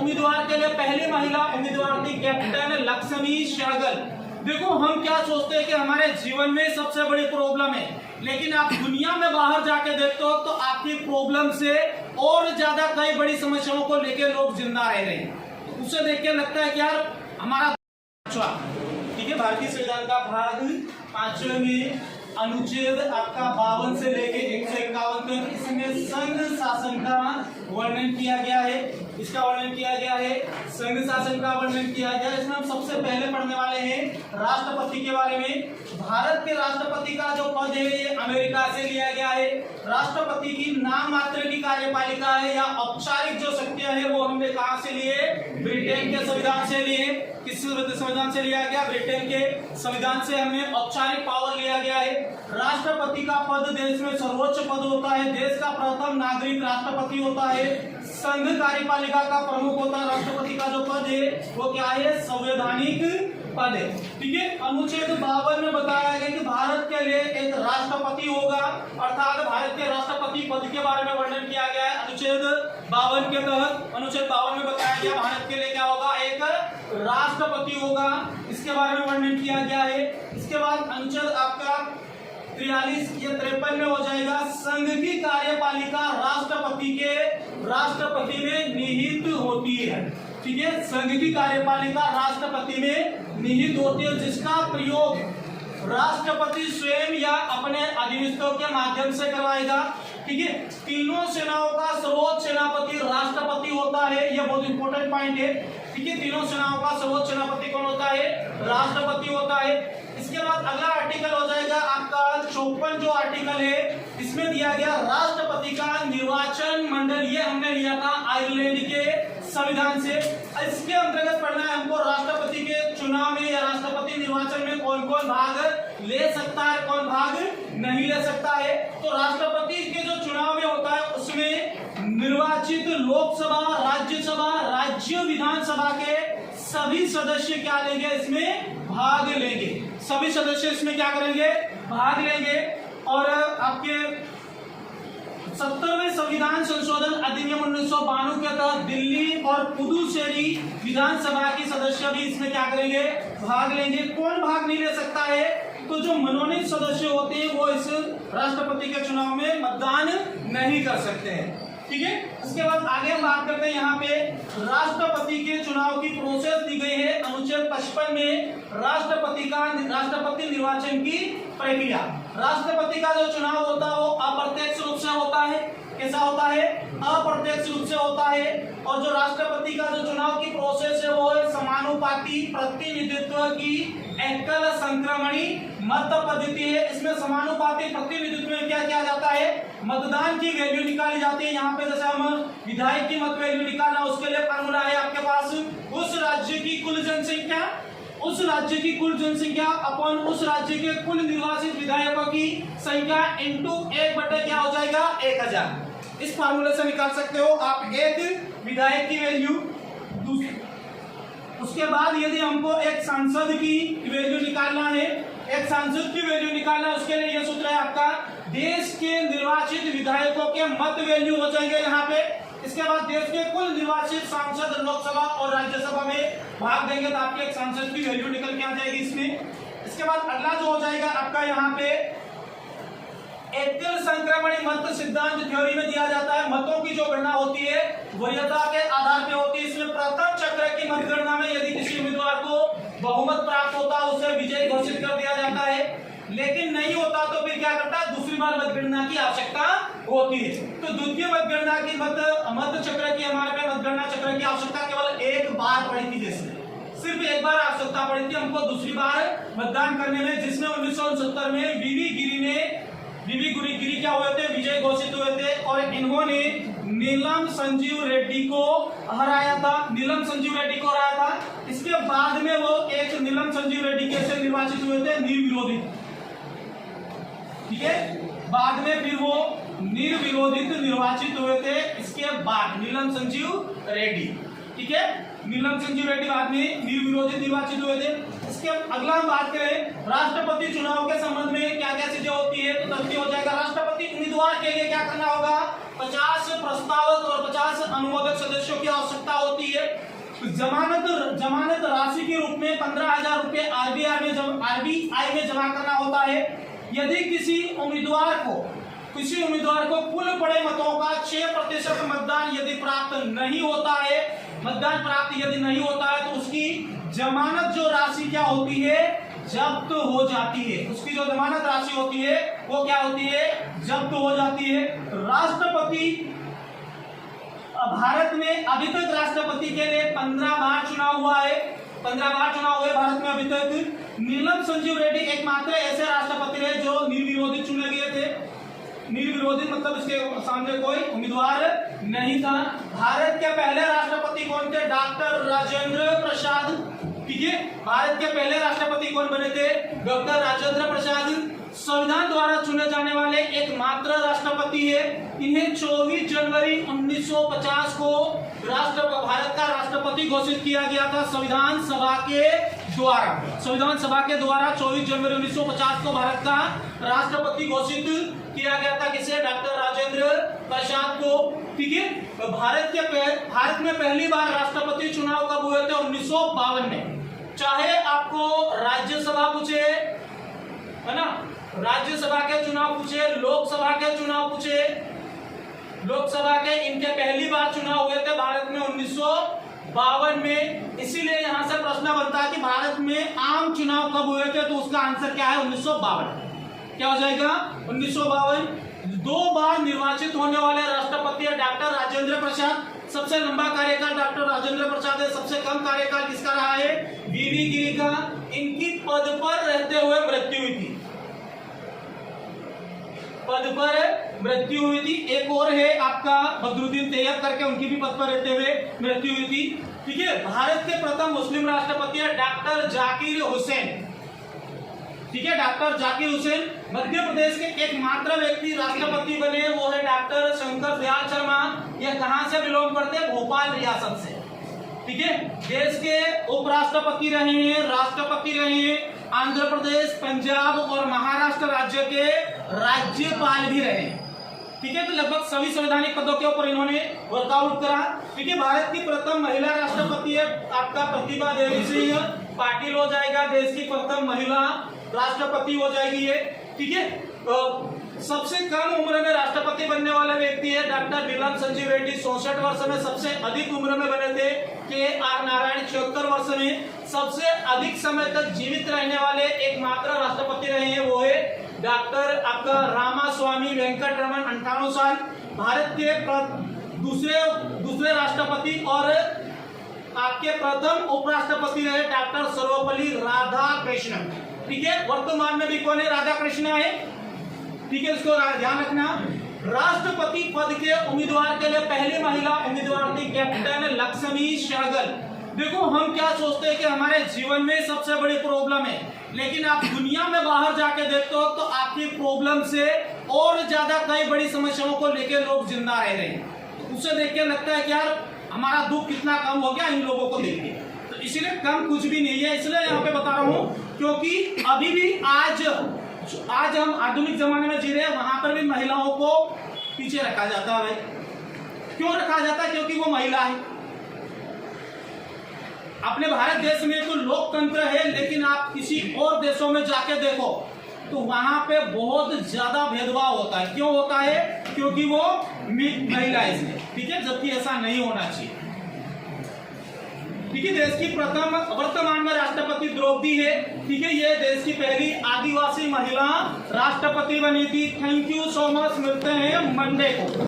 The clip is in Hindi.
उम्मीदवार के लिए पहली महिला उम्मीदवार थी कैप्टन लक्ष्मी सहगल। देखो हम क्या सोचते हैं कि हमारे जीवन में सबसे बड़ी प्रॉब्लम है, लेकिन आप दुनिया में बाहर जाके देखते हो तो आपकी प्रॉब्लम से और ज्यादा कई बड़ी समस्याओं को लेकर लोग जिंदा रह रहे हैं। उसे देख के लगता है कि यार हमारा ठीक है। भारतीय संविधान का भाग 5वें में अनुच्छेद आपका 52 से लेके 151 तक इसमें संघ शासन का वर्णन किया गया है। इसका वर्णन किया गया है, संघ शासन का वर्णन किया गया है। इसमें हम सबसे पहले पढ़ने वाले हैं राष्ट्रपति के बारे में। भारत के राष्ट्रपति का जो पद है ये अमेरिका से लिया गया है। राष्ट्रपति की नाम मात्र की कार्यपालिका है या औपचारिक जो शक्तियां है वो हमने कहां से लिए? ब्रिटेन के संविधान से लिए। किस संविधान से लिया गया? ब्रिटेन के संविधान से हमें औपचारिक पावर लिया गया है। राष्ट्रपति का पद देश में सर्वोच्च पद होता है। देश का प्रथम नागरिक राष्ट्रपति होता है। संघ कार्यपालिका का प्रमुख होता है। राष्ट्रपति का जो पद है वो क्या है? संवैधानिक पद है। ठीक है। अनुच्छेद 52 में बताया गया कि भारत के लिए एक राष्ट्रपति होगा, अर्थात भारत के राष्ट्रपति पद के बारे में वर्णन किया गया है अनुच्छेद 52 के तहत। अनुच्छेद 52 में बताया गया भारत के लिए क्या होगा? एक राष्ट्रपति होगा। इसके बारे में वर्णन किया गया है। इसके बाद अनुच्छेद आपका 43 या 53 में हो जाएगा, संघ की कार्यपालिका राष्ट्रपति में निहित होती है। ठीक है। संघ की कार्यपालिका राष्ट्रपति में निहित होती है, जिसका प्रयोग राष्ट्रपति स्वयं या अपने अधिनिस्तों के माध्यम से करवाएगा। ठीक है। तीनों सेनाओं का सर्वोच्च सेनापति राष्ट्रपति होता है। यह बहुत इंपॉर्टेंट पॉइंट है। ठीक है। तीनों सेनाओं का सर्वोच्च सेनापति कौन होता है? राष्ट्रपति होता है। इसके बाद अगला आर्टिकल हो जाएगा आपका 54 जो आर्टिकल है, इसमें दिया गया राष्ट्रपति का निर्वाचन मंडल। ये हमने लिया था आयरलैंड के संविधान से। इसके अंतर्गत पढ़ना है हमको राष्ट्रपति के चुनाव में या राष्ट्रपति निर्वाचन में कौन कौन भाग ले सकता है, कौन भाग नहीं ले सकता है। तो राष्ट्रपति के जो चुनाव में होता है उसमें निर्वाचित लोकसभा, राज्यसभा, राज्य विधानसभा के सभी सदस्य क्या लेंगे? इसमें भाग लेंगे। सभी सदस्य इसमें क्या करेंगे? भाग लेंगे। और आपके 70वें संविधान संशोधन अधिनियम 1992 के तहत दिल्ली और पुदुचेरी विधानसभा के सदस्य भी इसमें क्या करेंगे? भाग लेंगे। कौन भाग नहीं ले सकता है? तो जो मनोनीत सदस्य होते हैं वो इस राष्ट्रपति के चुनाव में मतदान नहीं कर सकते हैं। ठीक है। इसके बाद आगे हम बात करते हैं, यहाँ पे राष्ट्रपति के चुनाव की प्रोसेस दी गई है अनुच्छेद 55 में। राष्ट्रपति निर्वाचन की प्रक्रिया, राष्ट्रपति का जो चुनाव होता है वो अप्रत्यक्ष रूप से होता है। कैसा होता है? अप्रत्यक्ष रूप से होता है। और जो राष्ट्रपति का जो चुनाव की प्रोसेस है वो है समानुपाती प्रतिनिधित्व की एकल संक्रमणी मत पद्धति है। इसमें समानुपाती प्रतिनिधित्व में क्या किया जाता है? मतदान की वैल्यू निकाली जाती है। यहाँ पे जैसे हम विधायक की मत वैल्यू निकालना, उसके लिए फार्मूला है आपके पास, उस राज्य की कुल जनसंख्या अपॉन उस राज्य के कुल निर्वाचित विधायकों की संख्या इंटू 1/, क्या हो जाएगा? 1000। इस फार्मूले से निकाल सकते हो आप एक विधायक की वैल्यू। उसके बाद यदि हमको एक सांसद की वैल्यू निकालना है, उसके लिए यह सूत्र है आपका, देश के निर्वाचित विधायकों के मत वैल्यू हो जाएंगे यहाँ पे। इसके बाद देश के कुल निर्वाचित सांसद लोकसभा और राज्यसभा में भाग देंगे तो आपके एक सांसद की वैल्यू निकल के आ जाएगी इसमें। इसके बाद अगला जो हो जाएगा आपका यहाँ पे एकल संक्रमणी मत सिद्धांत थ्योरी में दिया जाता है। मतों की जो गणना होती है वरीयता के आधार पे होती है। इसमें प्रथम चक्र की मतगणना में यदि किसी उम्मीदवार को बहुमत प्राप्त होता है उसे विजयी घोषित कर दिया जाता है, लेकिन नहीं होता तो फिर क्या करता है? दूसरी बार मतगणना की आवश्यकता होती है। तो द्वितीय मतगणना की मत चक्र की हमारे पे मतगणना चक्र की आवश्यकता केवल एक बार पड़ी थी। जैसे सिर्फ एक बार आवश्यकता पड़ी थी हमको दूसरी बार मतदान करने में, जिसमें 1969 में बीवी गिरी क्या हुए थे? विजय घोषित हुए थे। और इन्होंने नीलम संजीव रेड्डी को हराया था। इसके बाद में वो एक नीलम संजीव रेड्डी कैसे निर्वाचित हुए थे? निर्विरोधित। ठीक है। बाद में फिर वो निर्विरोधित निर्वाचित हुए थे। इसके बाद नीलम संजीव रेड्डी, ठीक है, नीलम संजीव रेड्डी बाद में निर्विरोधित निर्वाचित हुए थे। इसके अगला हम बात करें राष्ट्रपति चुनाव के संबंध में क्या क्या चीजें होती है, तो तथ्य हो जाएगा राष्ट्रपति उम्मीदवार के लिए क्या करना होगा? 50 प्रस्तावक और 50 अनुमोदक सदस्यों की आवश्यकता होती है। जमानत राशि के रूप में 15,000 रुपए आरबीआई में जमा करना होता है। यदि किसी उम्मीदवार को कुल पड़े मतों का 6% मतदान यदि प्राप्त नहीं होता है, तो उसकी जमानत जो राशि क्या होती है, जब्त हो जाती है। उसकी जो जमानत राशि होती है वो क्या होती है, जब्त हो जाती है। राष्ट्रपति भारत में अभी तक राष्ट्रपति के लिए 15 बार चुनाव हुआ है। 15 बार चुनाव हुए भारत में अभी तक। नीलम संजीव रेड्डी एकमात्र ऐसे राष्ट्रपति रहे जो निर्विरोधित चुने गए थे। निर्विरोधित मतलब इसके सामने कोई उम्मीदवार नहीं था। भारत के पहले राष्ट्रपति कौन थे, डॉक्टर राजेंद्र प्रसाद। ठीक है, भारत के पहले राष्ट्रपति कौन बने थे, डॉक्टर राजेंद्र प्रसाद। संविधान द्वारा चुने जाने वाले एकमात्र राष्ट्रपति है। इन्हें 24 जनवरी 1950 को भारत का राष्ट्रपति घोषित किया गया था संविधान सभा के द्वारा 24 जनवरी 1950 को भारत का राष्ट्रपति घोषित किया गया था। किसे, डॉक्टर राजेंद्र प्रसाद को। ठीक है, भारत में पहली बार राष्ट्रपति चुनाव कब हुए थे, 1952 में। चाहे आपको राज्यसभा पूछे, है ना, राज्यसभा के चुनाव पूछे, लोकसभा के चुनाव पूछे, लोकसभा के इनके पहली बार चुनाव हुए थे भारत में 1952 में। इसीलिए यहां से प्रश्न बनता है कि भारत में आम चुनाव कब हुए थे, तो उसका आंसर क्या है, 1952। क्या हो जाएगा, 1952। 2 बार निर्वाचित होने वाले राष्ट्रपति है डॉक्टर राजेंद्र प्रसाद। सबसे लंबा कार्यकाल डॉक्टर राजेंद्र प्रसाद है। सबसे कम कार्यकाल किसका रहा है, वीवी गिरी का। इनकी पद पर रहते हुए मृत्यु हुई थी। एक और है आपका बदरुद्दीन तैयब करके, उनकी भी पद पर रहते हुए मृत्यु हुई थी। ठीक है, भारत के प्रथम मुस्लिम राष्ट्रपति है डॉक्टर जाकिर हुसैन। ठीक है, डॉक्टर जाकिर हुसैन। मध्य प्रदेश के एकमात्र व्यक्ति राष्ट्रपति बने, वो है डॉक्टर शंकर दयाल शर्मा। ये कहां से बिलोंग करते हैं, भोपाल रियासत से। ठीक है, देश के उपराष्ट्रपति रहे हैं, राष्ट्रपति रहे हैं, आंध्र प्रदेश, पंजाब और महाराष्ट्र राज्य के राज्यपाल भी रहे। ठीक है, तो लगभग सभी संवैधानिक पदों के ऊपर इन्होंने वर्कआउट करा। ठीक है, भारत की प्रथम महिला राष्ट्रपति है आपका प्रतिभा देवी सिंह पाटिल हो जाएगा, देश की प्रथम महिला राष्ट्रपति हो जाएगी ये। ठीक है, सबसे कम उम्र में राष्ट्रपति बनने वाले व्यक्ति है डॉक्टर नीलम संजीव रेड्डी, 64 वर्ष में। सबसे अधिक उम्र में बने थे के.आर. नारायण, 76 वर्ष में। सबसे अधिक समय तक जीवित रहने वाले एकमात्र राष्ट्रपति रहे हैं, वो है डॉक्टर आपका रामास्वामी वेंकटरमन, 58 साल। भारत के दूसरे राष्ट्रपति और आपके प्रथम उपराष्ट्रपति रहे डॉक्टर सर्वपल्ली राधाकृष्णन। ठीक है, वर्तमान में भी कौन है, राधाकृष्णन है। ठीक है, इसको ध्यान रखना। राष्ट्रपति पद के उम्मीदवार के लिए पहली महिला उम्मीदवार थी कैप्टन लक्ष्मी सहगल। देखो, हम क्या सोचते हैं कि हमारे जीवन में सबसे बड़ी प्रॉब्लम है, लेकिन आप दुनिया में बाहर जाके देखते हो तो आपकी प्रॉब्लम से और ज्यादा कई बड़ी समस्याओं को लेकर लोग जिंदा रह रहे हैं। उसे देख के लगता है कि यार हमारा दुख कितना कम हो गया इन लोगों को देख के। तो इसीलिए कम कुछ भी नहीं है, इसलिए यहाँ पे बता रहा हूँ, क्योंकि अभी भी आज हम आधुनिक जमाने में जी रहे हैं, वहां पर भी महिलाओं को पीछे रखा जाता है। भाई क्यों रखा जाता है, क्योंकि वो महिला है। अपने भारत देश में तो लोकतंत्र है, लेकिन आप किसी और देशों में जाके देखो तो वहां पे बहुत ज्यादा भेदभाव होता है। क्यों होता है, क्योंकि वो महिला है इसलिए। ठीक है, जबकि ऐसा नहीं होना चाहिए। ठीक है, देश की प्रथम वर्तमान में राष्ट्रपति द्रौपदी है। ठीक है, ये देश की पहली आदिवासी महिला राष्ट्रपति बनी थी। थैंक यू सो मच, मिलते हैं मंडे को।